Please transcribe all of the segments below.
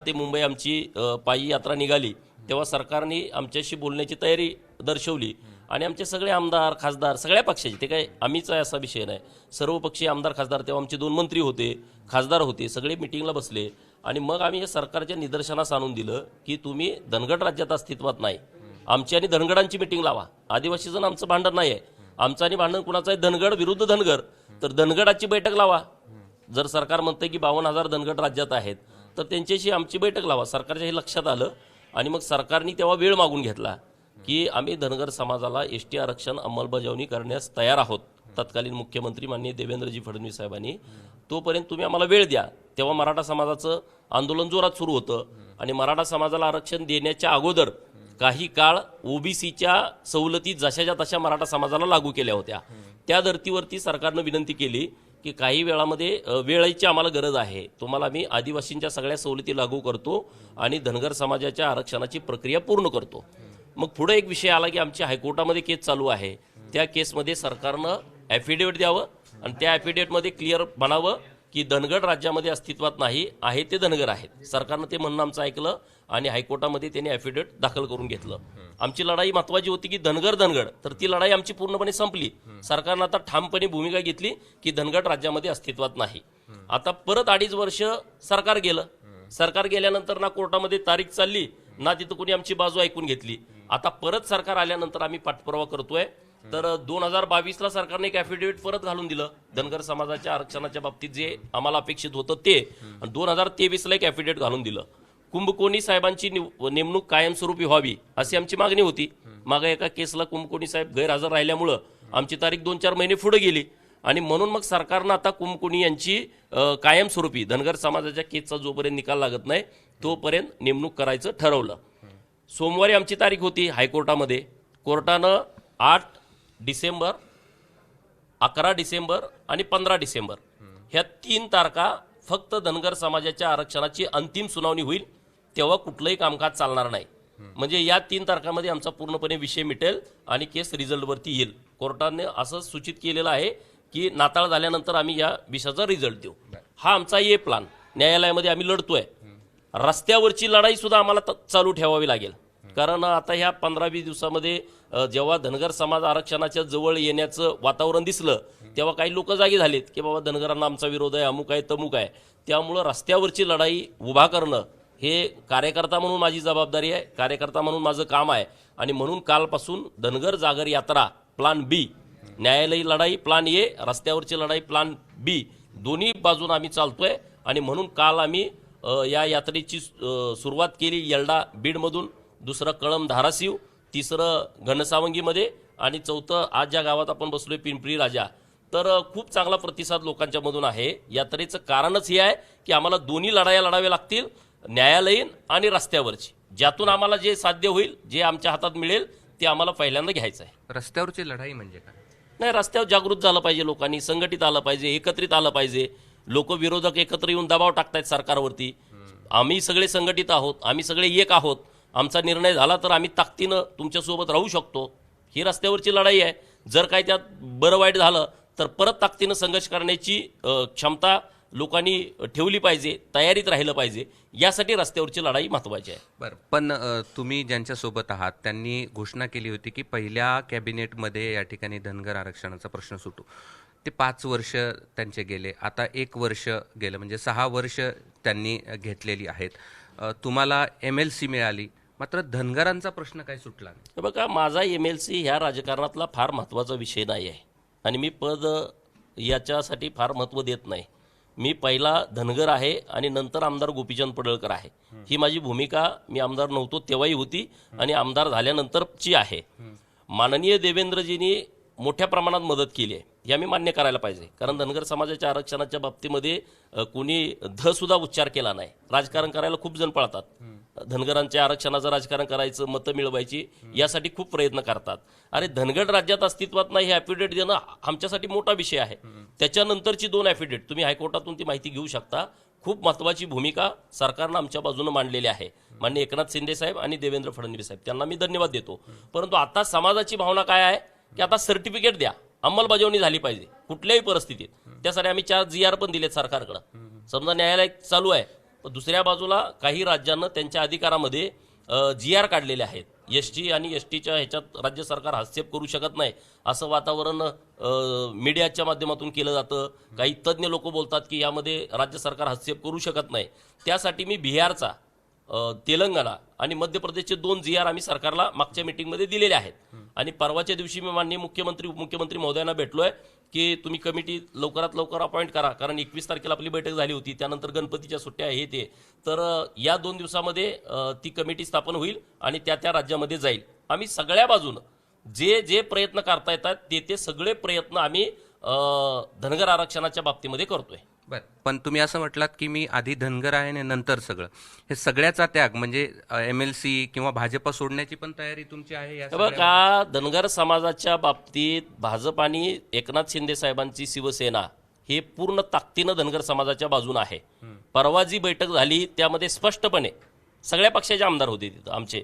ते मुंबई आमची पायी यात्रा निघाली तेव्हा सरकारने आमच्याशी बोलण्याची तयारी दर्शवली आणि आमचे सगळे आमदार खासदार सगळ्या पक्षाचे, ते काय आम्हीच आहे असा विषय नाही, सर्वपक्षीय आमदार खासदार, तेव्हा आमचे 2 मंत्री होते, खासदार होते, सगळे मिटिंगला बसले आणि मग आम्ही हे सरकारच्या निदर्शनास आणून दिलं की तुम्ही धनगड राज्यात अस्तित्वात नाही, आमची आणि धनगडांची मिटिंग लावा. आदिवासीजण आमचं भांडण नाही आहे, आमचं आणि भांडण कुणाचं आहे, धनगड विरुद्ध धनगर, तर धनगडाची बैठक लावा. जर सरकार म्हणतंय की 52,000 धनगड राज्यात आहेत तर त्यांच्याशी आमची बैठक लावा. सरकारच्या हे लक्षात आलं आणि मग सरकारने तेव्हा वेळ मागून घेतला की आम्ही धनगर समाजाला एसटी आरक्षण अंमलबजावणी करण्यास तयार आहोत. तत्कालीन मुख्यमंत्री माननीय देवेंद्रजी फडणवीस साहेबांनी तोपर्यंत तुम्ही आम्हाला वेळ द्या. तेव्हा मराठा समाजाचं आंदोलन जोरात सुरू होतं आणि मराठा समाजाला आरक्षण देण्याच्या अगोदर काही काळ ओबीसीच्या सवलती जशाच्या तशा मराठा समाजाला लागू केल्या होत्या. त्या धर्तीवरती सरकारनं विनंती केली की काही वेळेची आम्हाला गरज आहे, तुम्हाला मी आदिवासींच्या सगळ्या सवलती लागू करतो आणि धनगर समाजाच्या आरक्षणाची प्रक्रिया पूर्ण करतो. मग पुढे एक विषय आला की आमची हायकोर्टामध्ये केस चालू आहे, त्या केसमध्ये सरकारनं ॲफिडेविट द्यावं आणि त्या ॲफिडेविटमध्ये क्लिअर म्हणावं की धनगड राज्यामध्ये अस्तित्वात नाही, आहे ते धनगर आहेत. सरकारनं ते म्हणणं आमचं ऐकलं आणि हायकोर्टामध्ये त्यांनी ॲफिडेविट दाखल करून घेतलं. आमची लढाई महत्त्वाची होती की धनगड, तर ती लढाई आमची पूर्णपणे संपली. सरकारनं आता ठामपणे भूमिका घेतली की धनगड राज्यामध्ये अस्तित्वात नाही. आता परत 2.5 वर्ष सरकार गेलं. सरकार गेल्यानंतर ना कोर्टामध्ये तारीख चालली ना तिथं कोणी आमची बाजू ऐकून घेतली. आता परत सरकार आल्यानंतर आम्ही पाठपुरावा करतोय. तर 2022ला सरकारने एक ॲफिडेविट परत घालून दिलं धनगर समाजाच्या आरक्षणाच्या बाबतीत जे आम्हाला अपेक्षित होतं ते, आणि 2023ला एक ॲफिडेविट घालून दिलं. कुंभकोणी साहेबांची नेमणूक कायमस्वरूपी व्हावी अशी आमची मागणी होती. मागे एका केसला कुंभकोणी साहेब गैरहजर राहिल्यामुळं आमची तारीख 2-4 महिने पुढे गेली आणि म्हणून मग सरकारनं आता कुंभकोणी यांची कायमस्वरूपी धनगर समाजाच्या केसचा जोपर्यंत निकाल लागत नाही तोपर्यंत नेमणूक करायचं ठरवलं. सोमवारी आमची तारीख होती हायकोर्टामध्ये. कोर्टानं 8 डिसेंबर, 11 डिसेंबर आणि 15 डिसेंबर ह्या 3 तारखा फक्त धनगर समाजाच्या आरक्षणाची अंतिम सुनावणी होईल, तेव्हा कुठलंही कामकाज चालणार नाही. म्हणजे या 3 तारखांमध्ये आमचा पूर्णपणे विषय मिटेल आणि केस रिझल्टवरती येईल. कोर्टाने असं सूचित केलेलं आहे की नाताळ झाल्यानंतर आम्ही या विषयाचा रिझल्ट देऊ. हा आमचा ये प्लान. न्यायालयामध्ये आम्ही लढतोय. रस्त्यावरची लढाई सुद्धा आम्हाला चालू ठेवावी लागेल, कारण आता ह्या 15-20 दिवसामध्ये जेव्हा धनगर समाज आरक्षणाच्या जवळ येण्याचं वातावरण दिसलं तेव्हा काही लोक जागी झालेत की बाबा धनगरांना आमचा विरोध आहे, अमुक आहे, तमुक आहे. त्यामुळं रस्त्यावरची लढाई उभा करणं हे कार्यकर्ता म्हणून माझी जबाबदारी आहे, कार्यकर्ता म्हणून माझं काम आहे. आणि म्हणून कालपासून धनगर जागर यात्रा प्लान बी, न्यायालयी लढाई प्लान ए, रस्त्यावरची लढाई प्लान बी, दोन्ही बाजून आम्ही चालतोय. आणि म्हणून काल आम्ही या यात्रेची सुरुवात केली येल्डा बीडमधून, दुसरं कळंब धाराशिव, तिसरं घनसावंगीमध्ये आणि चौथं आज ज्या गावात आपण बसलोय पिंपरी राजा. तर खूप चांगला प्रतिसाद लोकांच्या मधून आहे. यात्रेचं कारणच हे आहे की आम्हाला दोन्ही लढाया लढाव्या लागतील, न्यायालयीन आणि रस्त्यावरची. ज्यातून आम्हाला जे साध्य होईल, जे आमच्या हातात मिळेल ते आम्हाला पहिल्यांदा घ्यायचं आहे. रस्त्यावरची लढाई म्हणजे काय? नाही, रस्त्यावर जागृत झालं पाहिजे, लोकांनी संघटित आलं पाहिजे, एकत्रित आलं पाहिजे. लोक विरोधक एकत्र येऊन दबाव टाकतायत सरकारवरती. आम्ही सगळे संघटित आहोत, आम्ही सगळे एक आहोत. आमचा निर्णय झाला तर आम्ही ताकदीनं तुमच्यासोबत राहू शकतो. ही रस्त्यावरची लढाई आहे. जर काय त्यात बरं वाईट झालं तर परत ताकदीनं संघर्ष करण्याची क्षमता लोकांनी ठेवली पाहिजे, तयारीत राहिलं पाहिजे. यासाठी रस्त्यावरची लढाई महत्त्वाची आहे. बरं, पण तुम्ही ज्यांच्यासोबत आहात त्यांनी घोषणा केली होती की पहिल्या कॅबिनेटमध्ये या ठिकाणी धनगर आरक्षणाचा प्रश्न सुटू. ते 5 वर्ष त्यांचे गेले, आता 1 वर्ष गेलं, म्हणजे 6 वर्ष त्यांनी घेतलेली आहेत. तुम्हाला MLC मिळाली, मात्र धनगरांचा प्रश्न काय सुटला नाही. बघा, माझा MLC ह्या राजकारणातला फार महत्त्वाचा विषय नाही आहे आणि मी पद याच्यासाठी फार महत्त्व देत नाही. मी पहिला धनगर आहे आणि नंतर आमदार गोपीचंद पडळकर आहे. ही माझी भूमिका मी आमदार नव्हतो तेव्हाही होती आणि आमदार झाल्यानंतरची आहे. माननीय देवेंद्रजींनी मोठ्या प्रमाणात मदत केली आहे, हे आम्ही मान्य करायला पाहिजे. कारण धनगर समाजाच्या आरक्षणाच्या बाबतीमध्ये कोणी सुद्धा उच्चार केला नाही. राजकारण करायला खूप जण पळतात. धनगरांच्या आरक्षणाचं राजकारण करायचं, मतं मिळवायची, यासाठी खूप प्रयत्न करतात. अरे, धनगड राज्यात अस्तित्वात नाही हे ॲफिडेविट देणं आमच्यासाठी मोठा विषय आहे. त्याच्यानंतरची 2 ॲफिडेविट तुम्ही हायकोर्टातून ती माहिती घेऊ शकता. खूप महत्त्वाची भूमिका सरकारनं आमच्या बाजूनं मांडलेली आहे. माननीय एकनाथ शिंदे साहेब आणि देवेंद्र फडणवीस साहेब, त्यांना मी धन्यवाद देतो. परंतु आता समाजाची भावना काय आहे की आता सर्टिफिकेट द्या, अंमलबजावणी झाली पाहिजे कुठल्याही परिस्थितीत. त्यासाठी आम्ही 4 GR पण दिलेत सरकारकडं. समजा न्यायालय चालू आहे दुसऱ्या बाजूला काही राज्यांना त्यांच्या अधिकारामध्ये GR काढलेले आहेत. ST आणि STच्या ह्याच्यात राज्य सरकार हस्तक्षेप करू शकत नाही असं वातावरण मीडियाच्या माध्यमातून केलं जातं. काही तज्ज्ञ लोक बोलतात की यामध्ये राज्य सरकार हस्तक्षेप करू शकत नाही. त्यासाठी मी बिहारचा, तेलंगणा आणि मध्य प्रदेशचे 2 GR आम्ही सरकारला मागच्या मीटिंगमध्ये दिलेले आहेत. आणि परवाच्या दिवशी मी माननीय मुख्यमंत्री महोदयांना भेटलोय की तुम्ही कमिटी लवकरात लवकर अपॉइंट करा, कारण 21 तारखेला आपली बैठक झाली होती, त्यानंतर गणपतीच्या सुट्ट्या हे ते. तर या 2 दिवसामध्ये ती कमिटी स्थापन होईल आणि त्या राज्यामध्ये जाईल. आम्ही सगळ्या बाजूनं जे प्रयत्न करता येतात ते सगळे प्रयत्न आम्ही धनगर आरक्षणाच्या बाबतीमध्ये करतोय. बरं, पण तुम्ही असं म्हटलात की मी आधी धनगर आहे आणि नंतर सगळं, हे सगळ्याचा त्याग म्हणजे MLC किंवा भाजपा सोडण्याची पण तयारी तुमची आहे या बघा, धनगर समाजाच्या बाबतीत भाजप आणि एकनाथ शिंदे साहेबांची शिवसेना हे पूर्ण ताकदीनं धनगर समाजाच्या बाजूने आहे. परवा जी बैठक झाली त्यामध्ये स्पष्टपणे सगळ्या पक्षाचे आमदार होते तिथं आमचे.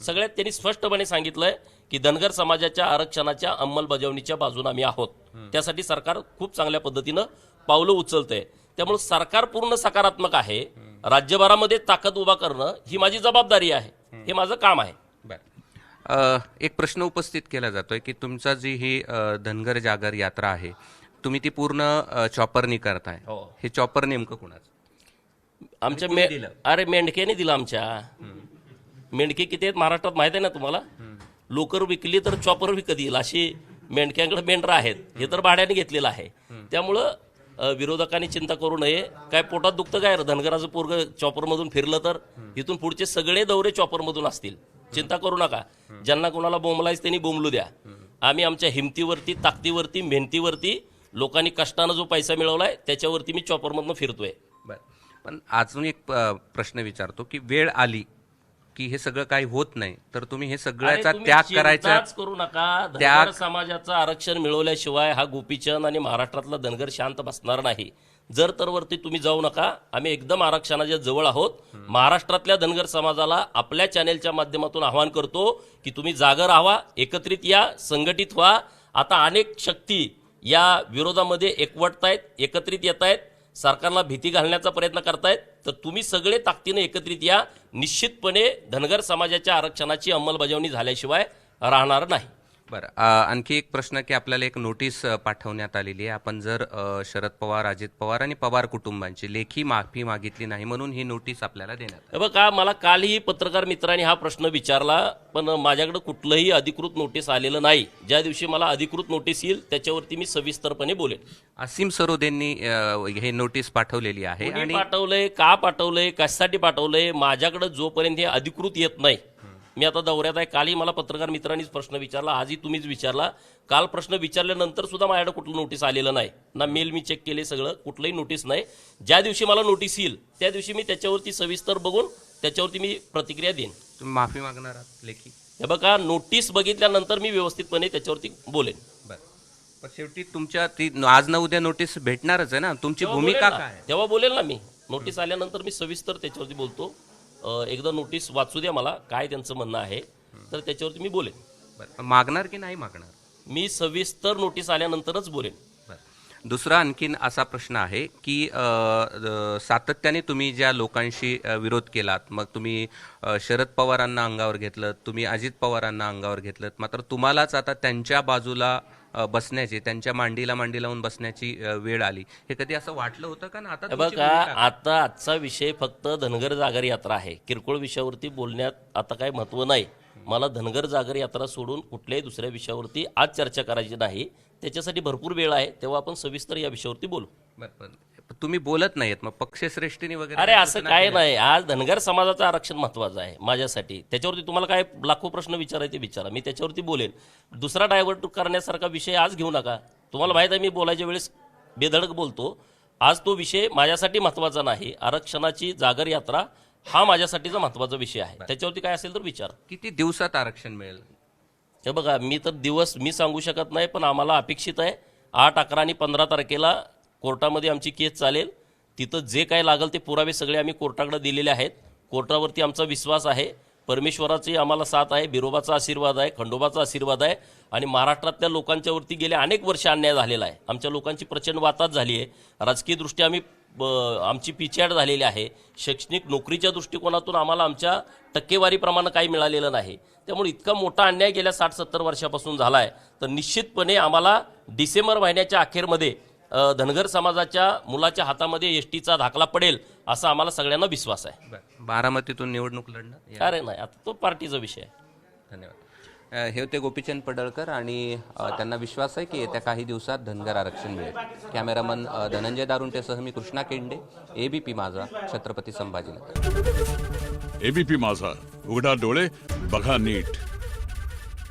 सगळ्यात त्यांनी स्पष्टपणे सांगितलंय की धनगर समाजाच्या आरक्षणाच्या अंमलबजावणीच्या बाजूने आम्ही आहोत. त्यासाठी सरकार खूप चांगल्या पद्धतीनं पावलं उचलतंय. त्यामुळे सरकार पूर्ण सकारात्मक आहे. राज्यभरामध्ये ताकद उभा करणं ही माझी जबाबदारी आहे, हे माझं काम आहे. एक प्रश्न उपस्थित केला जातोय की तुमचा जी ही धनगर जागर यात्रा आहे, तुम्ही ती पूर्ण चॉपरनी करताय. हे चॉपर नेमकं कुणाचं? आमच्या अरे मेंढकेने दिलं. आमच्या मेंढके किती आहेत महाराष्ट्रात माहित आहे ना तुम्हाला? लोकर विकली तर चॉपर विकत येईल अशी मेंढक्यांकडे मेंढरं आहेत. हे तर भाड्याने घेतलेलं आहे. त्यामुळं विरोधकांनी चिंता करू नये. काय पोटात दुखतं काय धनगराचं पोरग चॉपरमधून फिरलं तर? इथून पुढचे सगळे दौरे चॉपरमधून असतील. चिंता करू नका. ज्यांना कोणाला बोंबलायच त्यांनी बोंबलू द्या. आम्ही आमच्या हिमतीवरती, ताकदीवरती, मेहनतीवरती, लोकांनी कष्टानं जो पैसा मिळवलाय त्याच्यावरती मी चॉपरमधून फिरतोय. पण अजून एक प्रश्न विचारतो की वेळ आली की हे सगळं काही होत नाही तर तुम्ही हे सगळ्याचा त्याग करायचा करू नका. धनगर समाजाचं आरक्षण मिळवल्याशिवाय हा गोपीचंद आणि महाराष्ट्रातला धनगर शांत बसणार नाही. जर तर वरती तुम्ही जाऊ नका. आम्ही एकदम आरक्षणाच्या जवळ आहोत. महाराष्ट्रातल्या धनगर समाजाला आपल्या चॅनेलच्या माध्यमातून आवाहन करतो की तुम्ही जागर राहावा, एकत्रित या, संघटित व्हा. आता अनेक शक्ती या विरोधामध्ये एकवटतायत, एकत्रित येत आहेत, सरकारला भीती घालण्याचा प्रयत्न करतायत. तर तुम्ही सगळे ताकदीने एकत्रित या. निश्चितपणे धनगर समाजाच्या आरक्षणाची अंमलबजावणी झाल्याशिवाय राहणार नाही. बरं, आणखी एक प्रश्न की आपल्याला एक नोटीस पाठवण्यात आलेली आहे. आपण जर शरद पवार, अजित पवार आणि पवार कुटुंबांची लेखी माफी मागितली नाही म्हणून ही नोटीस आपल्याला देण्यात. बघा, मला कालही पत्रकार मित्रांनी हा प्रश्न विचारला, पण माझ्याकडे कुठलंही अधिकृत नोटीस आलेलं नाही. ज्या दिवशी मला अधिकृत नोटीस येईल त्याच्यावरती मी सविस्तरपणे बोलेन. असीम सरोदेंनी हे नोटीस पाठवलेली आहे. आणि पाठवलंय, का पाठवलंय, कशासाठी पाठवलंय, माझ्याकडे जोपर्यंत हे अधिकृत येत नाही. मी आता दौऱ्यात आहे. कालही मला पत्रकार मित्रांनीच प्रश्न विचारला, आजही तुम्हीच विचारला. काल प्रश्न विचारल्यानंतर सुद्धा माझ्याकडे कुठलं नोटीस आलेलं नाही ना. मेल मी चेक केले सगळं, कुठलंही नोटीस नाही. ज्या दिवशी मला नोटीस येईल त्या दिवशी मी त्याच्यावरती सविस्तर बघून त्याच्यावरती मी प्रतिक्रिया देईन. तुम्ही माफी मागणार आहात लेखी? हे बघा, नोटीस बघितल्यानंतर मी व्यवस्थितपणे त्याच्यावरती बोलेन. बरं, पण शेवटी तुमच्या ती आज ना उद्या नोटीस भेटणारच आहे ना. तुमची भूमिका काय? तेव्हा बोलेल ना मी. नोटीस आल्यानंतर मी सविस्तर त्याच्यावरती बोलतो. एकदा नोटीस वाचू द्या मला, काय त्यांचं म्हणणं आहे, तर त्याच्यावरती मी बोलेन. मागणार की नाही मागणार? मी सविस्तर नोटीस आल्यानंतरच बोलेन. दुसरा आणखीन असा प्रश्न आहे की सातत्याने तुम्ही ज्या लोकांशी विरोध केलात, मग तुम्ही शरद पवारांना अंगावर घेतलं, तुम्ही अजित पवारांना अंगावर घेतलं, मात्र तुम्हालाच आता त्यांच्या बाजूला बसण्याची, त्यांच्या मांडीला मांडी लावून बसण्याची वेळ आली. हे कधी असं वाटलं होतं का? ना आता बघा, आता आजचा विषय फक्त धनगर जागर यात्रा आहे. किरकोळ विषयावरती बोलण्यात आता काही महत्त्व नाही. मला धनगर जागर यात्रा सोडून कुठल्याही दुसऱ्या विषयावरती आज चर्चा करायची नाही. त्याच्यासाठी भरपूर वेळ आहे, तेव्हा आपण सविस्तर या विषयावरती बोलू. तुम्ही बोलत नाहीत मग पक्षश्रेष्ठीने वगैरे? अरे असं काय नाही. आज धनगर समाजाचं आरक्षण महत्वाचं आहे माझ्यासाठी. त्याच्यावरती तुम्हाला काय लाखो प्रश्न विचारायचे विचारा, मी त्याच्यावरती बोलेन. दुसरा डायव्हर्ट करण्यासारखा विषय आज घेऊ नका. तुम्हाला माहित आहे मी बोलायच्या वेळेस बेधडक बोलतो. आज तो विषय माझ्यासाठी महत्वाचा नाही. आरक्षणाची जागर यात्रा हा माझ्यासाठीचा महत्वाचा विषय आहे. त्याच्यावरती काय असेल तर विचार. किती दिवसात आरक्षण मिळेल? हे बघा, मी तर दिवस मी सांगू शकत नाही, पण आम्हाला अपेक्षित आहे 8, 11 आणि 15 तारखेला कोर्टामध्ये आमची केस चालेल. तिथं जे काय लागेल ते पुरावे सगळे आम्ही कोर्टाकडे दिलेले आहेत. कोर्टावरती आमचा विश्वास आहे. परमेश्वराची आम्हाला साथ आहे, बिरोबाचा आशीर्वाद आहे, खंडोबाचा आशीर्वाद आहे. आणि महाराष्ट्रातल्या लोकांच्यावरती गेले अनेक वर्ष अन्याय झालेला आहे. आमच्या लोकांची प्रचंड वाताहत झाली आहे. राजकीयदृष्ट्या आम्ही आमची पिछेहाट झालेली आहे. शैक्षणिक नोकरीच्या दृष्टिकोनातून आम्हाला आमच्या टक्केवारीप्रमाणे काही मिळालेलं नाही. त्यामुळे इतका मोठा अन्याय गेल्या 60-70 वर्षापासून झाला आहे. तर निश्चितपणे आम्हाला डिसेंबर महिन्याच्या अखेरमध्ये धनगर समाजाच्या मुलाच्या हातामध्ये एसटीचा धाकला पडेल असा आम्हाला सगळ्यांना विश्वास आहे. बारामतीतून निवडणूक लढणं अरे नाही, आता तो पार्टीचा विषय आहे. धन्यवाद. हे होते गोपीचंद पडळकर आणि त्यांना विश्वास आहे की येत्या काही दिवसात धनगर आरक्षण मिळेल. कॅमेरामन धनंजय दारुंटेसह मी कृष्णा केंडे, एबीपी माझा, छत्रपती संभाजीनगर. एबीपी माझा, उघडा डोळे बघा नीट.